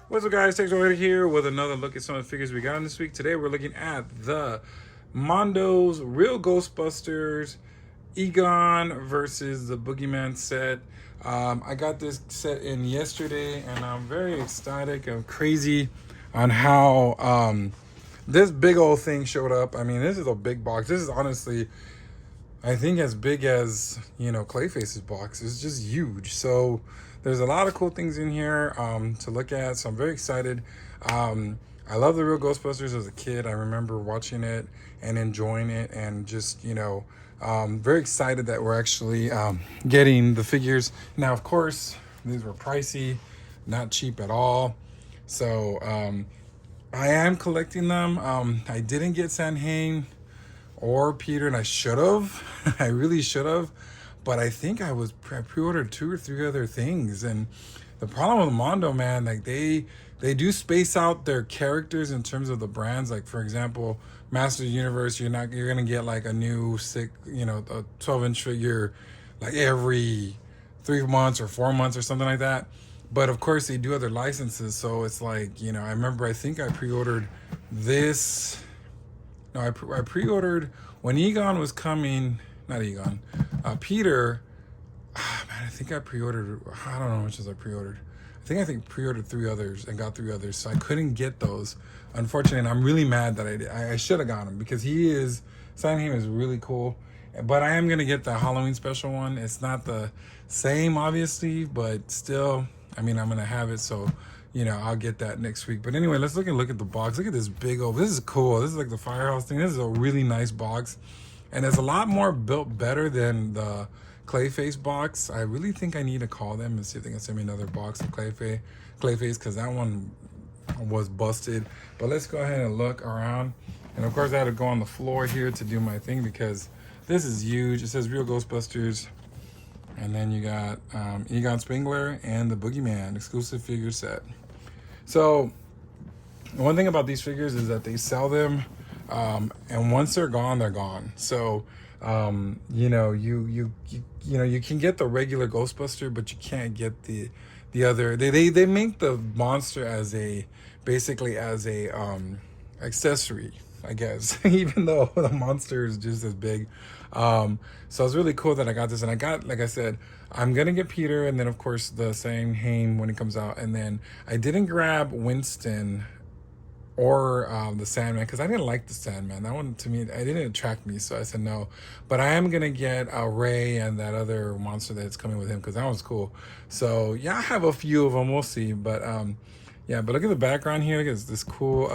What's up, guys? Takes over here with another look at some of the figures we got in this week. Today we're looking at the Mondo's Real Ghostbusters Egon versus the Boogeyman set. I got this set in yesterday and I'm very ecstatic. I'm crazy on how this big old thing showed up. I mean, this is a big box. This is honestly, I think, as big as, Clayface's box. It's just huge. So there's a lot of cool things in here to look at. So I'm very excited. I love the Real Ghostbusters as a kid. I remember watching it and enjoying it, and just, very excited that we're actually getting the figures. Now, of course, these were pricey, not cheap at all. So I am collecting them. I didn't get Sanhain or Peter, and I should have. I really should have. But I think I pre-ordered 2 or 3 other things. And the problem with Mondo, man, like they do space out their characters in terms of the brands. Like, for example, Masters Universe, you're gonna get like a new a 12-inch figure like every 3 months or 4 months or something like that. But of course they do other licenses. So it's like, I remember, I think I pre-ordered this. No, I pre-ordered when Egon was coming. Not Egon. Peter. Man, I think I pre-ordered. I don't know how much I pre-ordered. I think pre-ordered 3 others and got 3 others. So I couldn't get those, unfortunately. And I'm really mad that I did. I should have got him, because Sanheim is really cool. But I am gonna get the Halloween special one. It's not the same, obviously, but still, I mean, I'm gonna have it. So, I'll get that next week. But anyway, let's look at the box. Look at this big old. This is cool. This is like the Firehouse thing. This is a really nice box. And it's a lot more built better than the Clayface box. I really think I need to call them and see if they can send me another box of Clayface, because that one was busted. But let's go ahead and look around. And of course, I had to go on the floor here to do my thing, because this is huge. It says Real Ghostbusters. And then you got Egon Spengler and the Boogeyman exclusive figure set. So one thing about these figures is that they sell them. And once they're gone, they're gone. So, you can get the regular Ghostbuster, but you can't get the other. They make the monster basically as a accessory, I guess, even though the monster is just as big. So it's really cool that I got this, and I got, like I said, I'm gonna get Peter, and then of course the Sanhain when it comes out, and then I didn't grab Winston or the Sandman, because I didn't like the Sandman. That one, to me, it didn't attract me, so I said no. But I am gonna get Ray and that other monster that's coming with him, because that one's cool. So yeah, I have a few of them. We'll see. But yeah. But look at the background here. Look at this cool.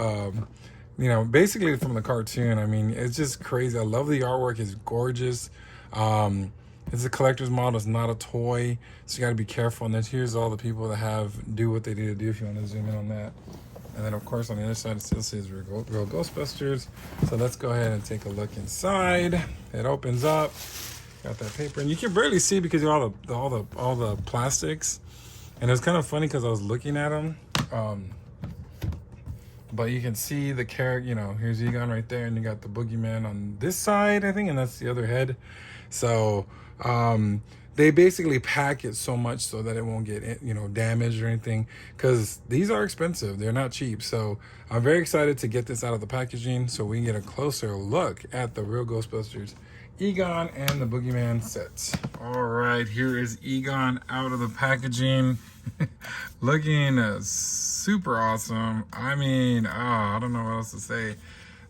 Basically from the cartoon. I mean, it's just crazy. I love the artwork. It's gorgeous. It's a collector's model. It's not a toy, so you got to be careful. And then here's all the people that do what they need to do. If you want to zoom in on that. And then, of course, on the other side, it still says Real Ghostbusters. So let's go ahead and take a look inside. It opens up. Got that paper, and you can barely see because of all the plastics. And it's kind of funny because I was looking at them. But you can see the character. Here's Egon right there, and you got the Boogeyman on this side, I think, and that's the other head. So they basically pack it so much so that it won't get damaged or anything, because these are expensive. They're not cheap. So I'm very excited to get this out of the packaging so we can get a closer look at the Real Ghostbusters Egon and the Boogeyman sets. All right, here is Egon out of the packaging. Looking super awesome. I mean, I don't know what else to say.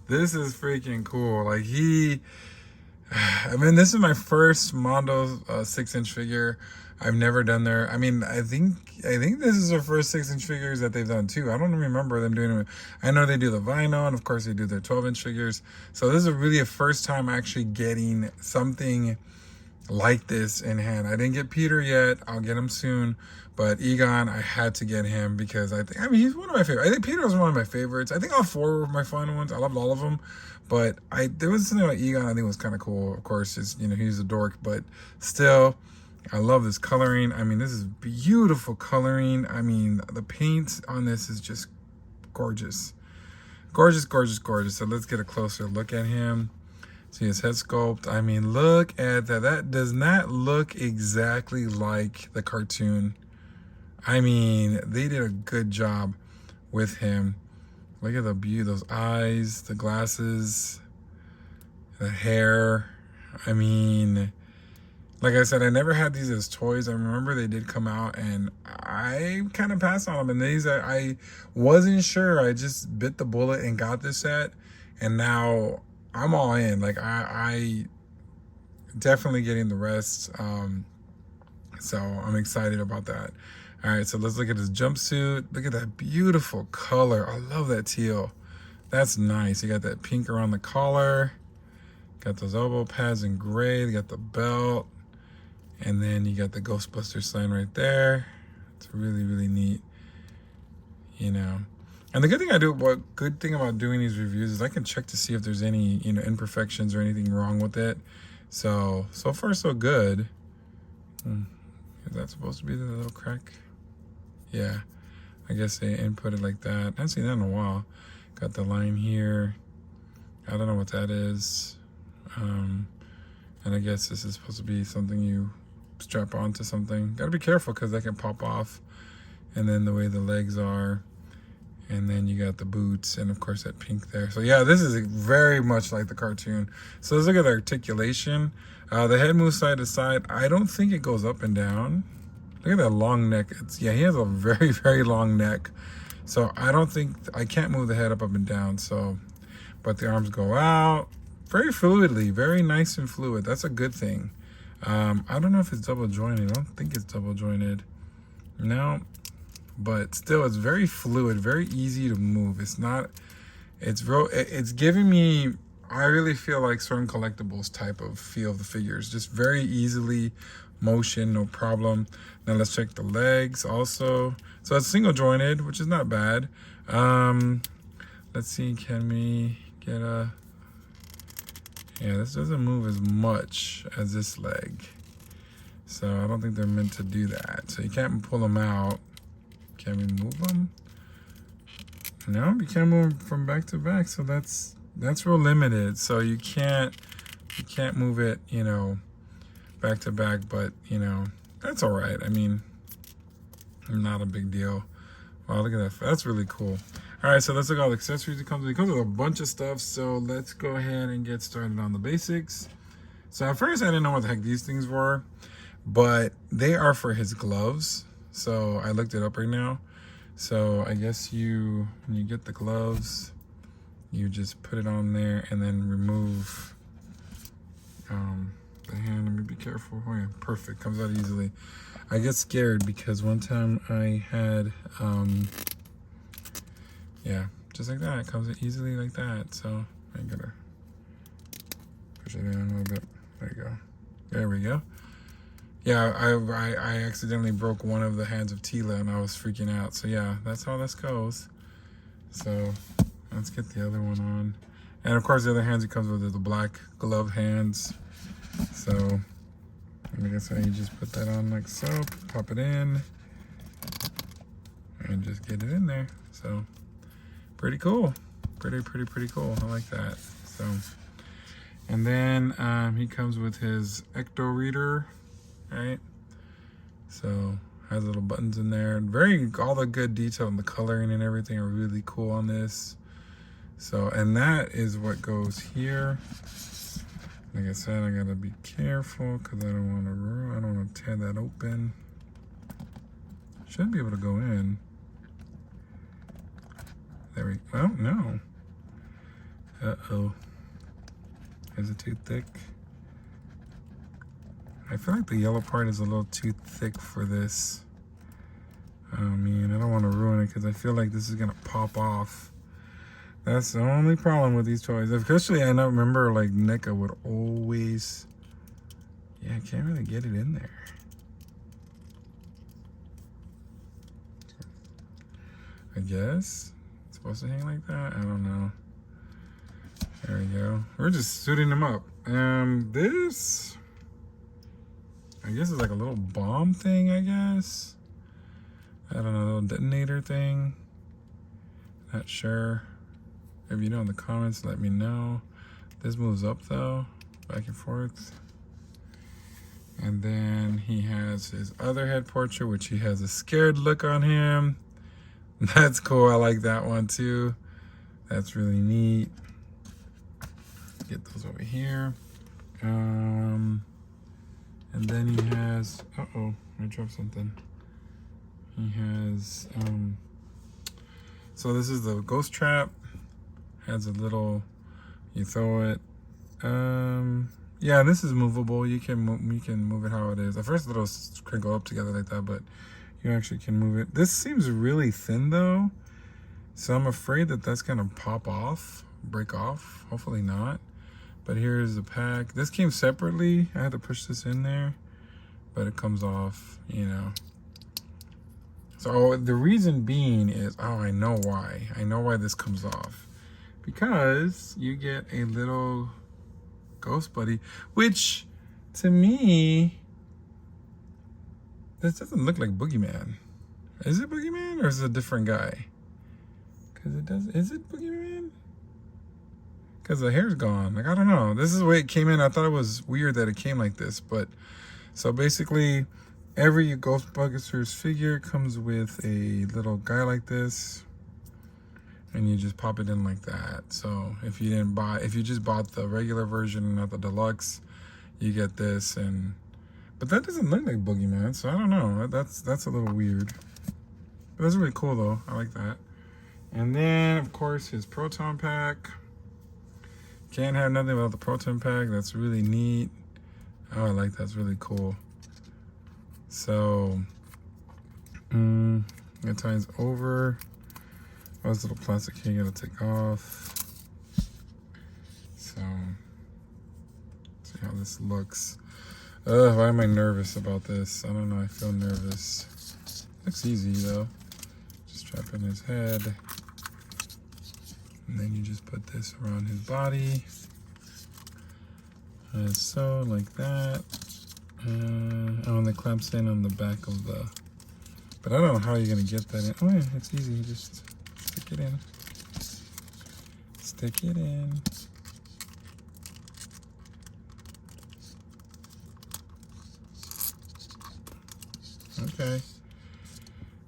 This is freaking cool. Like, this is my first Mondo 6-inch figure. I've never done their. I think this is their first 6-inch figures that they've done too. I don't remember them doing it. I know they do the vinyl, and of course they do their 12-inch figures. So this is really a first time actually getting something like this in hand. I didn't get Peter yet. I'll get him soon. But Egon, I had to get him because he's one of my favorites. I think Peter was one of my favorites. I think all 4 were my fun ones. I loved all of them. But there was something about Egon I think was kind of cool. Of course, he's a dork, but still, I love this coloring. This is beautiful coloring. The paint on this is just gorgeous. Gorgeous, gorgeous, gorgeous. So let's get a closer look at him. See his head sculpt. I mean, look at that. That does not look exactly like the cartoon. I mean, they did a good job with him. Look at the beauty, those eyes, the glasses, the hair. I mean, like I said, I never had these as toys. I remember they did come out, and I kind of passed on them. And these, I wasn't sure. I just bit the bullet and got this set, and now I'm all in. Like I definitely getting the rest. So I'm excited about that. All right, so let's look at his jumpsuit. Look at that beautiful color. I love that teal. That's nice. You got that pink around the collar. Got those elbow pads in gray. You got the belt. And then you got the Ghostbusters sign right there. It's really, really neat. You know. And the good thing about doing these reviews is I can check to see if there's any, you know, imperfections or anything wrong with it. So far so good. Is that supposed to be the little crack? Yeah, I guess they input it like that. I haven't seen that in a while. Got the line here. I don't know what that is. And I guess this is supposed to be something you strap onto something. Gotta be careful because that can pop off. And then the way the legs are. And then you got the boots and of course that pink there. So yeah, this is very much like the cartoon. So let's look at the articulation. The head moves side to side. I don't think it goes up and down. Look at that long neck. Yeah, he has a very, very long neck. So I can't move the head up and down. So, but the arms go out very fluidly, very nice and fluid. That's a good thing. I don't know if it's double jointed. I don't think it's double jointed. No, but still it's very fluid, very easy to move. It's giving me, I really feel like certain collectibles type of feel of the figures. Just very easily motion, no problem. Now let's check the legs also. So it's single jointed, which is not bad. Let's see, can we get a, yeah, this doesn't move as much as this leg. So I don't think they're meant to do that. So you can't pull them out. Can we move them? No, you can't move them from back to back. So that's real limited. So you can't move it, you know, back to back, but you know, that's all right. I mean, not a big deal. Wow, look at that. That's really cool. All right, so let's look at all the accessories it comes with. It comes with a bunch of stuff. So let's go ahead and get started on the basics. So at first I didn't know what the heck these things were, but they are for his gloves. So I looked it up right now. So I guess when you get the gloves, you just put it on there and then remove the hand. Let me be careful. Oh yeah, perfect. Comes out easily. I get scared because one time I had, yeah, just like that. It comes out easily like that. So I gotta push it in a little bit. There you go. There we go. Yeah, I accidentally broke one of the hands of Tila and I was freaking out. So yeah, that's how this goes. So let's get the other one on. And of course the other hands it comes with are the black glove hands. So I guess how you just put that on like so, pop it in, and just get it in there. So pretty cool. Pretty cool. I like that. So, and then he comes with his ecto reader, right? So has little buttons in there. All the good detail and the coloring and everything are really cool on this. So, and that is what goes here. Like I said, I gotta be careful because I don't want to tear that open. Should be able to go in. There we go. Oh, no. Uh-oh. Is it too thick? I feel like the yellow part is a little too thick for this. Oh man, I don't want to ruin it because I feel like this is gonna pop off. That's the only problem with these toys. Especially, I don't remember, like, NECA would always... Yeah, I can't really get it in there. I guess. It's supposed to hang like that? I don't know. There we go. We're just suiting them up. This... I guess it's like a little bomb thing, I guess. I don't know, a little detonator thing. Not sure. If you know in the comments, let me know. This moves up though, back and forth. And then he has his other head portrait, which he has a scared look on him. That's cool. I like that one too. That's really neat. Get those over here. And then he has, uh-oh, I dropped something. He has, so this is the ghost trap. Has a little, you throw it. Yeah, this is movable. You can move it how it is. At first it'll crinkle up together like that, but you actually can move it. This seems really thin though, so I'm afraid that that's gonna pop off, break off. Hopefully not. But here's the pack. This came separately. I had to push this in there, but it comes off, you know. So the reason being is, oh, I know why. I know why this comes off. Because you get a little ghost buddy, which to me, this doesn't look like Boogeyman. Is it Boogeyman or is it a different guy? Because it does, is it Boogeyman? Because the hair's gone. Like, I don't know. This is the way it came in. I thought it was weird that it came like this. But, so basically, every Ghostbusters figure comes with a little guy like this. And you just pop it in like that. So if you just bought the regular version, not the deluxe, you get this. But that doesn't look like Boogeyman, so I don't know. That's a little weird. But that's really cool though. I like that. And then of course his proton pack. Can't have nothing without the proton pack. That's really neat. Oh, I like that. That's really cool. So it ties over. Oh, this little plastic here you gotta take off. So, see how this looks. Why am I nervous about this? I don't know, I feel nervous. Looks easy though. Just strap in his head. And then you just put this around his body. As so, like that. And the clamps in on the back of the, but I don't know how you're gonna get that in. Oh yeah, it's easy, you just stick it in. Stick it in. Okay.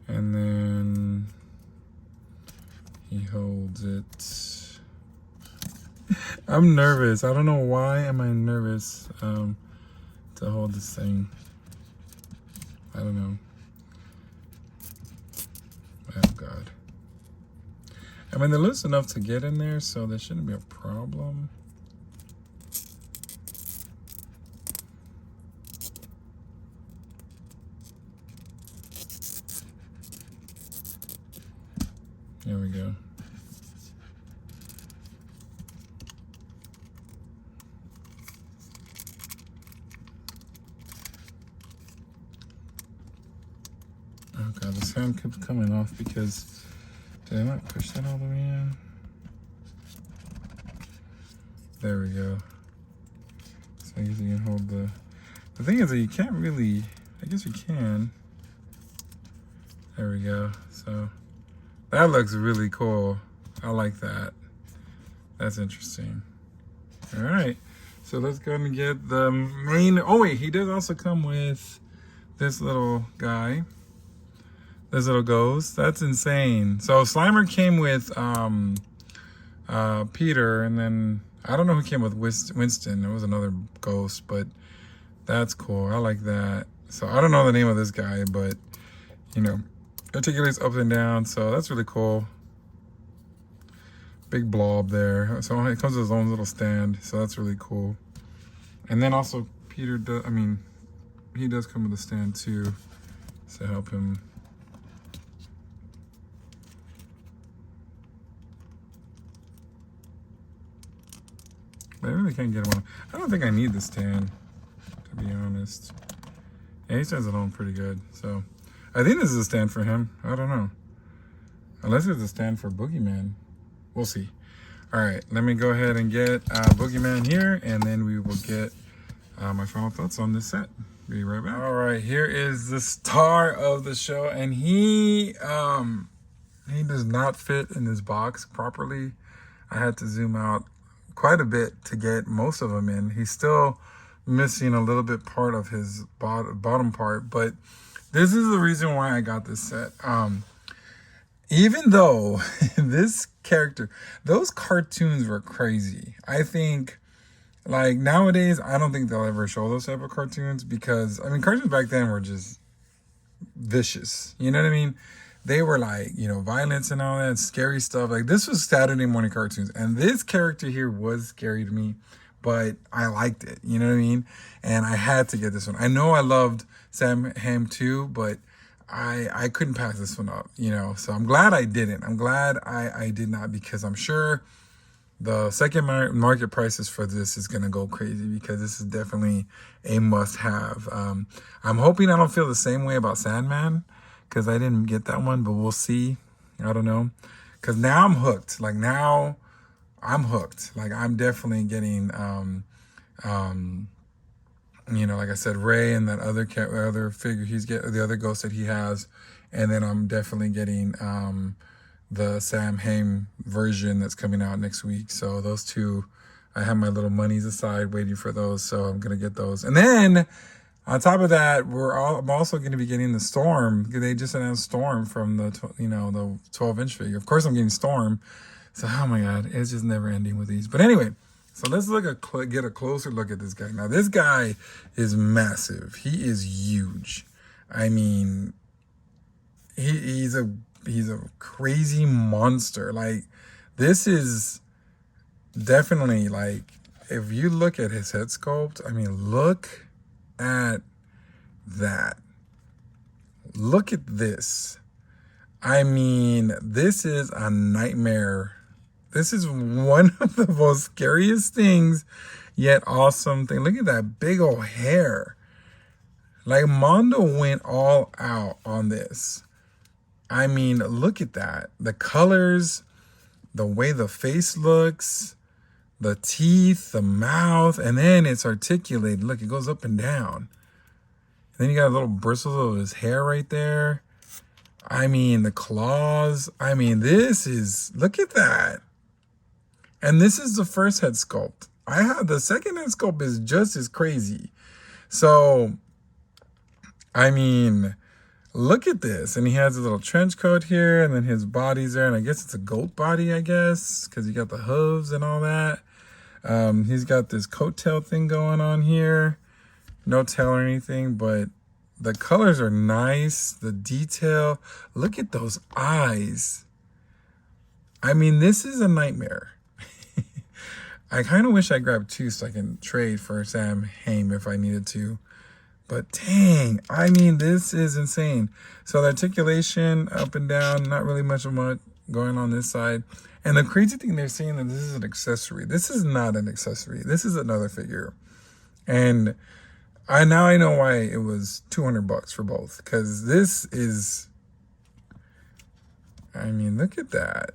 And then he holds it. I'm nervous. I don't know why am I nervous to hold this thing. I don't know. Oh God. I mean, they're loose enough to get in there, so there shouldn't be a problem. There we go. Oh God, the sound keeps coming off because did I not push that all the way in? There we go. So I guess you can hold the thing is that you can't really, I guess you can. There we go. So that looks really cool. I like that. That's interesting. All right. So let's go and get the main, oh wait, he does also come with this little guy. This little ghost. That's insane. So Slimer came with Peter, and then I don't know who came with Winston. It was another ghost, but that's cool. I like that. So I don't know the name of this guy, but you know, articulates up and down. So that's really cool. Big blob there. So it comes with his own little stand. So that's really cool. And then also Peter does, I mean, he does come with a stand too to help him. But I really can't get him on. I don't think I need the stand, to be honest. Yeah, he stands alone pretty good. So I think this is a stand for him. I don't know. Unless it's a stand for Boogeyman. We'll see. All right, let me go ahead and get Boogeyman here, and then we will get my final thoughts on this set. Be right back. All right, here is the star of the show, and he does not fit in this box properly. I had to zoom out quite a bit to get most of them in. He's still missing a little bit part of his bottom part, but this is the reason why I got this set. Even though this character, those cartoons were crazy. I think, like, nowadays, I don't think they'll ever show those type of cartoons because, I mean, cartoons back then were just vicious. You know what I mean? They were like, you know, violence and all that, scary stuff. Like, this was Saturday morning cartoons. And this character here was scary to me, but I liked it. You know what I mean? And I had to get this one. I know I loved Sam Hamm too, but I couldn't pass this one up, you know. So I'm glad I didn't. I'm glad I did not, because I'm sure the second market prices for this is going to go crazy, because this is definitely a must-have. I'm hoping I don't feel the same way about Sandman, because I didn't get that one, but we'll see. I don't know. Because now I'm hooked. Like, now I'm hooked. Like, I'm definitely getting, you know, like I said, Ray and that other figure the other ghost that he has. And then I'm definitely getting the Sam Hamm version that's coming out next week. So those two, I have my little monies aside waiting for those. So I'm going to get those. And then on top of that, I'm also going to be getting the Storm. They just announced Storm from the 12-inch figure. Of course, I'm getting Storm. So, oh my God, it's just never ending with these. But anyway, so let's get a closer look at this guy. Now, this guy is massive. He is huge. I mean, he's a crazy monster. Like, this is definitely, like, if you look at his head sculpt, I mean, look at that. Look at this. I mean, this is a nightmare. This is one of the most scariest things, yet awesome thing. Look at that big old hair. Like, Mondo went all out on this. I mean, look at that. The colors, the way the face looks, the teeth, the mouth, and then it's articulated. Look, it goes up and down. And then you got little bristles of his hair right there. I mean, the claws. I mean, look at that. And this is the first head sculpt. The second head sculpt is just as crazy. So, I mean, look at this. And he has a little trench coat here, and then his body's there. And I guess it's a goat body, I guess, because you got the hooves and all that. He's got this coattail thing going on here. No tail or anything, but the colors are nice. The detail. Look at those eyes. I mean, this is a nightmare. I kind of wish I grabbed two so I can trade for Sam Hamm if I needed to. But dang, I mean, this is insane. So the articulation up and down, not really much going on this side. And the crazy thing, they're saying that this is an accessory. This is not an accessory. This is another figure. And I know why it was $200 for both. Because this is, I mean, look at that.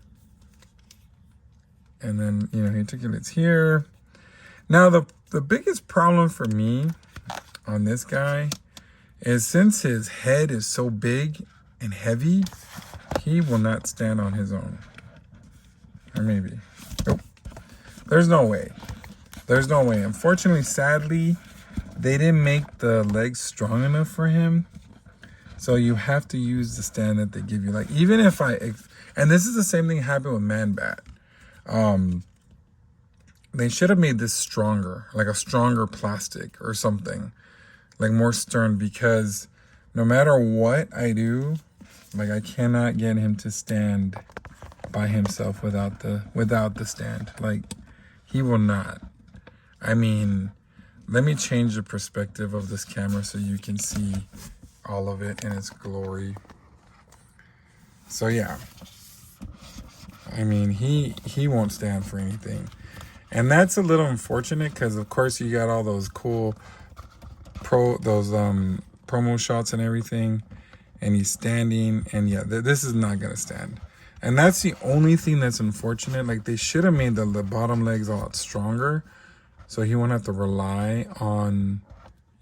And then, you know, he articulates here. Now, the biggest problem for me on this guy is, since his head is so big and heavy, he will not stand on his own. Or maybe. Nope. There's no way. There's no way. Unfortunately, sadly, they didn't make the legs strong enough for him. So you have to use the stand that they give you. Like, even if and this is the same thing happened with Man-Bat. They should have made this stronger, like a stronger plastic or something, like more stern, because no matter what I do, like, I cannot get him to stand by himself without the stand. Like, he will not. I mean, let me change the perspective of this camera so you can see all of it in its glory. So yeah. I mean, he won't stand for anything. And that's a little unfortunate, because of course you got all those cool promo shots and everything, and he's standing, and yeah, this is not gonna stand. And that's the only thing that's unfortunate. Like, they should have made the bottom legs a lot stronger, so he won't have to rely on,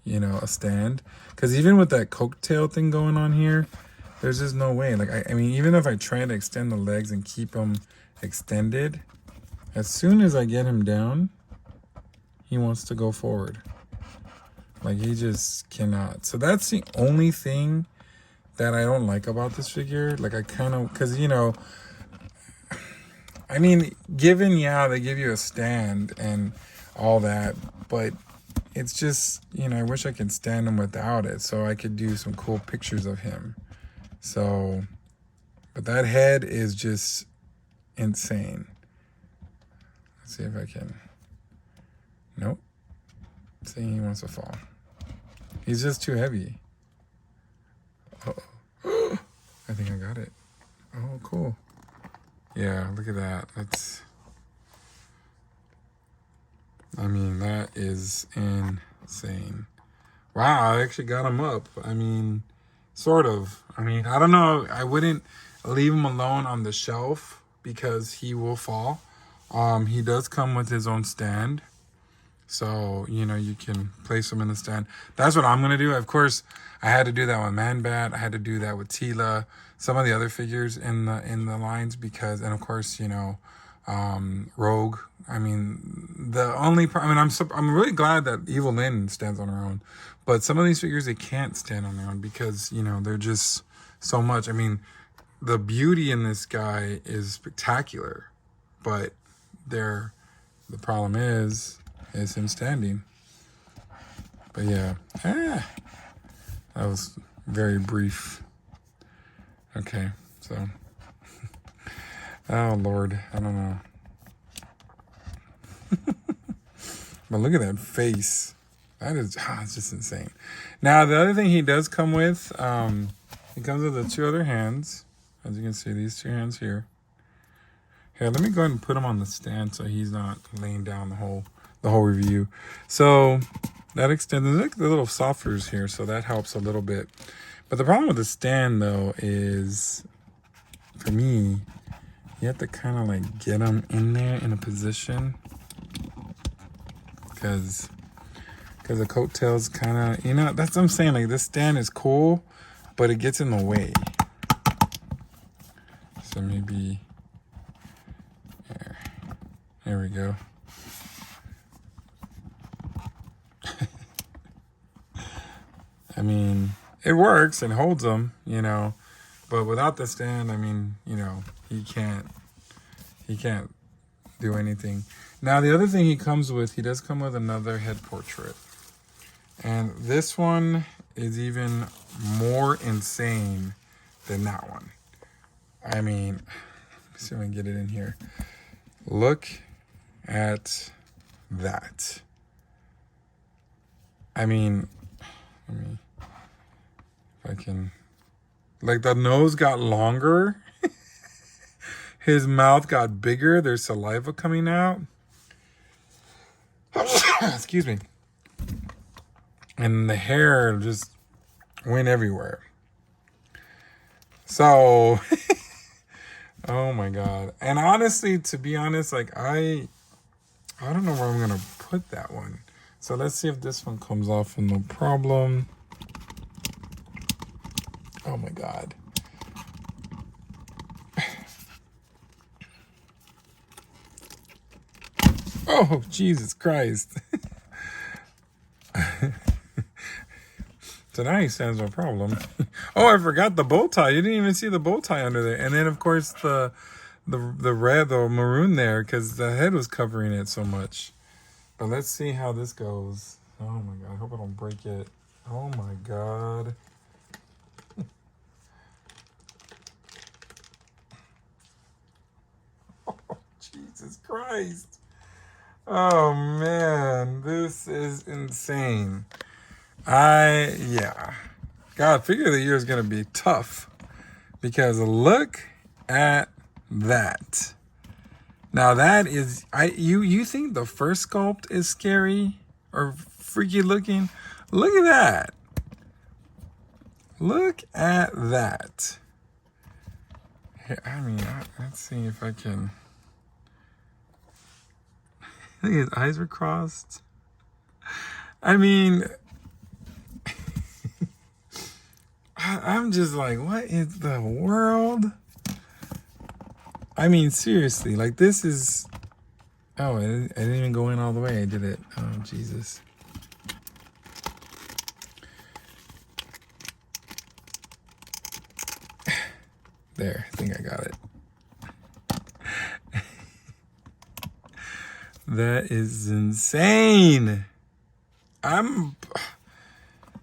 you know, a stand. Because even with that coattail thing going on here, there's just no way. Like, I mean, even if I try to extend the legs and keep them extended, As soon as I get him down, he wants to go forward. Like, he just cannot. So that's the only thing that I don't like about this figure. Like, I kind of, because, you know, I mean, given, yeah, they give you a stand and all that, but it's just, you know, I wish I could stand him without it so I could do some cool pictures of him. So, but that head is just insane. Let's see if I can. Nope. See, he wants to fall. He's just too heavy. Uh-oh. I think I got it. Oh, cool. Yeah, look at that. That's, I mean, that is insane. Wow, I actually got him up. I mean, sort of. I mean, I don't know. I wouldn't leave him alone on the shelf because he will fall. He does come with his own stand. So, you know, you can place him in the stand. That's what I'm going to do. Of course, I had to do that with Man-Bat. I had to do that with Tila. Some of the other figures in the lines because, and of course, you know, Rogue. I mean, I'm really glad that Evil Lynn stands on her own. But some of these figures, they can't stand on their own because, you know, they're just so much. I mean, the beauty in this guy is spectacular. But the problem is him standing. But yeah, that was very brief. Okay, so, oh Lord, I don't know. But look at that face. That is, it's just insane. Now, the other thing he does come with, he comes with the 2 other hands. As you can see, these 2 hands here. Here, let me go ahead and put him on the stand so he's not laying down the whole review. So that extends, look at the little softeners here, so that helps a little bit. But the problem with the stand, though, is, for me, you have to kind of like get them in there in a position. Because the coattails kind of, you know, that's what I'm saying. Like, this stand is cool, but it gets in the way. So maybe, there we go. I mean, it works and holds them, you know, but without the stand, I mean, you know, he can't do anything. Now, the other thing he does come with another head portrait. And this one is even more insane than that one. I mean, let's see if I can get it in here. Look at that. I mean, if I can, like, the nose got longer. His mouth got bigger. There's saliva coming out. Excuse me. And the hair just went everywhere. So, oh my God. And honestly, to be honest, like, I don't know where I'm going to put that one. So let's see if this one comes off with no problem. Oh my God. Oh, Jesus Christ. So now he stands no problem. Oh, I forgot the bow tie. You didn't even see the bow tie under there. And then, of course, the red or maroon there because the head was covering it so much. But let's see how this goes. Oh, my God. I hope I don't break it. Oh, my God. Oh, Jesus Christ. Oh, man. This is insane. Yeah. God, figure of the year is going to be tough. Because look at that. Now that is, you think the first sculpt is scary or freaky looking? Look at that. Look at that. I mean, let's see if I can. I think his eyes were crossed. I mean, I'm just like, what in the world? I mean, seriously, like, this is Oh, I didn't even go in all the way. I did it. Oh, Jesus. There, I think I got it. That is insane. And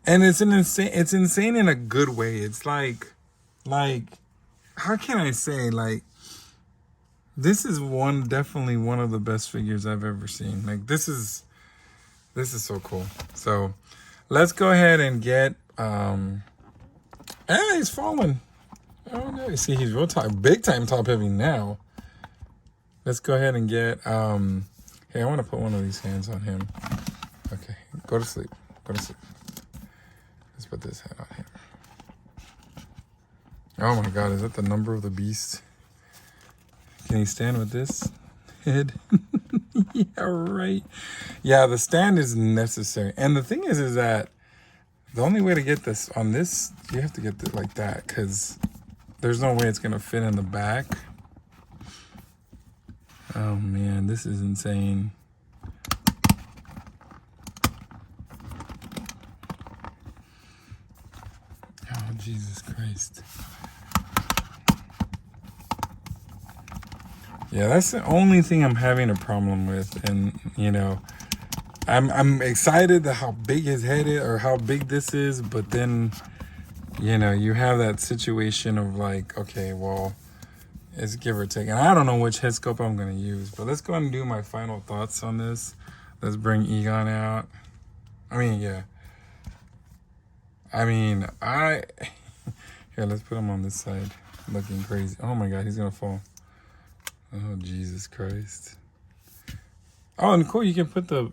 it's insane in a good way. It's like, how can I say, like, this is definitely one of the best figures I've ever seen. Like, this is so cool. So let's go ahead and get, he's falling. Oh no, you see he's real big time top heavy now. Let's go ahead and get, hey, I want to put one of these hands on him. Okay, go to sleep. Go to sleep. Let's put this head on him. Oh my God, is that the number of the beast? Can he stand with this head? Yeah, right. Yeah, the stand is necessary. And the thing is that the only way to get this on this, you have to get it like that, because there's no way it's going to fit in the back. Oh man, this is insane. Oh, Jesus Christ. Yeah, that's the only thing I'm having a problem with. And, you know, I'm excited how big his head is or how big this is. But then, you know, you have that situation of like, okay, well, it's give or take. And I don't know which head sculpt I'm going to use. But let's go ahead and do my final thoughts on this. Let's bring Egon out. I mean, yeah. I mean, here, let's put him on this side. Looking crazy. Oh my God, he's going to fall. Oh, Jesus Christ. Oh, and cool, you can put the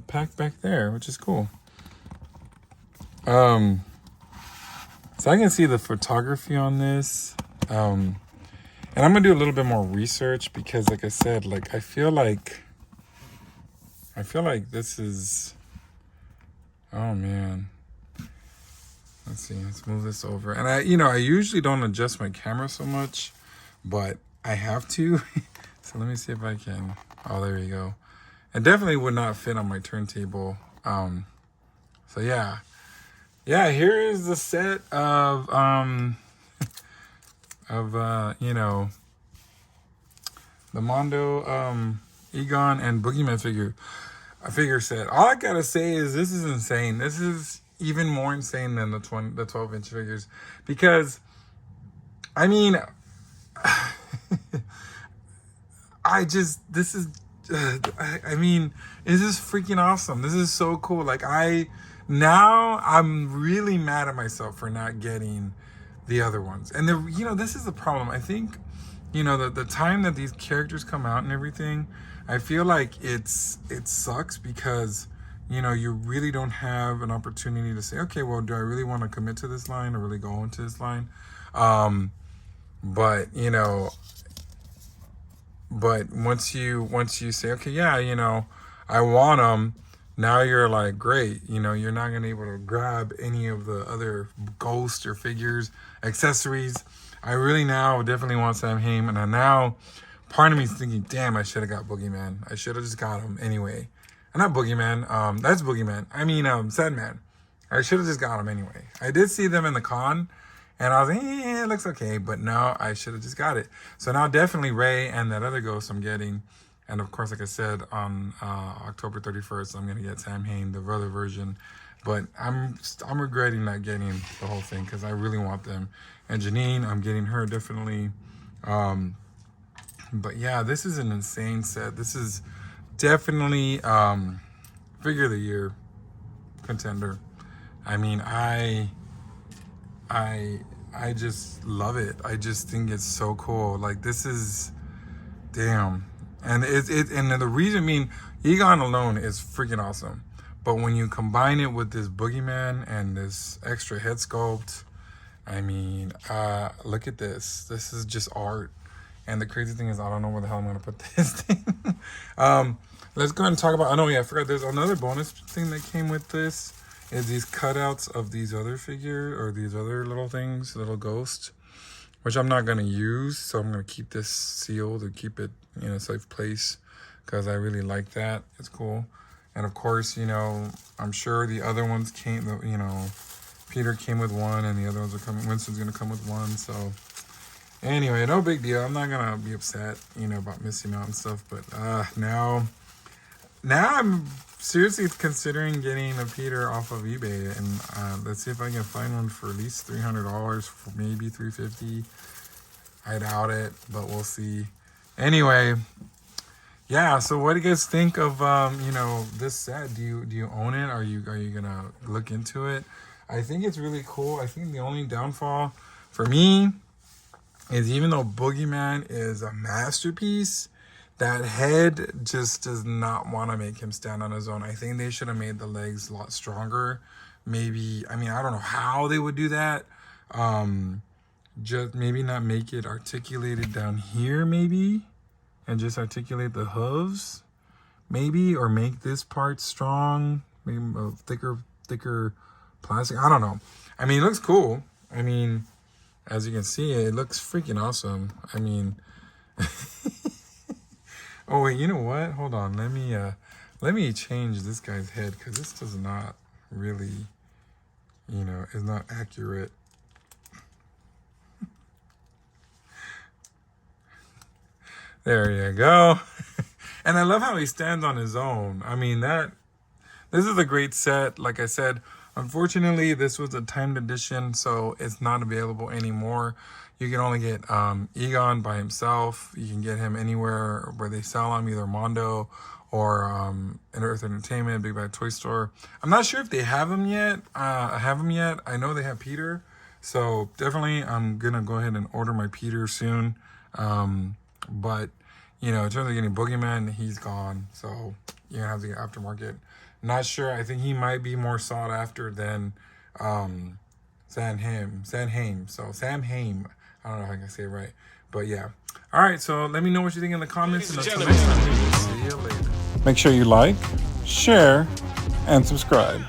pack back there, which is cool. So I can see the photography on this. And I'm going to do a little bit more research because, like I said, like I feel like this is, oh man. Let's see, let's move this over. And I usually don't adjust my camera so much, but I have to. So let me see if I can. Oh, there you go. It definitely would not fit on my turntable. So yeah. Yeah, here is the set of the Mondo Egon and Boogeyman figure set. All I gotta say is this is insane. This is even more insane than the 12-inch figures, because I mean, this is freaking awesome. This is so cool. Like I'm really mad at myself for not getting the other ones. And this is the problem. I think, the time that these characters come out and everything, I feel like it sucks because, you really don't have an opportunity to say, okay, well, do I really want to commit to this line or really go into this line? But once you say, okay, yeah, I want them, now you're like, great, you're not going to be able to grab any of the other ghosts or figures, accessories. I really now definitely want Sam Hain, and now part of me is thinking, damn, I should have got Boogeyman. I should have just got him anyway. Not Boogeyman, that's Boogeyman. I mean, Sandman. I should have just got him anyway. I did see them in the con, and I was like, it looks okay, but no, I should have just got it. So now definitely Ray and that other ghost I'm getting. And of course, like I said, on October 31st, I'm going to get Sam Hain, the other version. But I'm regretting not getting the whole thing because I really want them. And Janine, I'm getting her definitely. But yeah, this is an insane set. This is definitely figure of the year contender. I mean, I just love it. I just think it's so cool. Like, this is, damn. And and the reason, I mean, Egon alone is freaking awesome. But when you combine it with this Boogeyman and this extra head sculpt, I mean, look at this. This is just art. And the crazy thing is, I don't know where the hell I'm going to put this thing. Let's go ahead and talk about, I forgot there's another bonus thing that came with this. Is these cutouts of these other these other little things, little ghosts, which I'm not going to use. So I'm going to keep this sealed and keep it in a safe place. because I really like that. It's cool. And of course, you know, I'm sure the other ones came, you know, Peter came with one and the other ones are coming. Winston's going to come with one. So anyway, no big deal. I'm not going to be upset, you know, about missing out and stuff. But now I'm seriously considering getting a Peter off of eBay. And let's see if I can find one for at least $300, for maybe $350. I doubt it, but we'll see. Anyway, yeah. So what do you guys think of you know, this set? Do you own it? Are you gonna look into it? I think it's really cool. I think the only downfall for me is, even though Boogeyman is a masterpiece, that head just does not want to make him stand on his own. I think they should have made the legs a lot stronger. Maybe, I mean, I don't know how they would do that. Just maybe not make it articulated down here, maybe, and just articulate the hooves, maybe, or make this part strong, maybe a thicker plastic. I don't know. I mean, it looks cool. I mean, as you can see, it looks freaking awesome. I mean, oh wait, you know what? Hold on. Let me change this guy's head, because this does not really, you know, is not accurate. There you go. And I love how he stands on his own. I mean, this is a great set. Like I said, unfortunately, this was a timed edition, so it's not available anymore. You can only get Egon by himself. You can get him anywhere where they sell them, either Mondo or Earth Entertainment, Big Bad Toy Store. I'm not sure if they have him yet. I know they have Peter. So definitely I'm going to go ahead and order my Peter soon. But, you know, in terms of getting Boogeyman, he's gone. So you're going to have to get aftermarket. Not sure. I think he might be more sought after than Sam Hamm. So Sam Hamm. I don't know if I can say it right. But yeah. All right. So let me know what you think in the comments. And until next time, see you later. Make sure you like, share, and subscribe.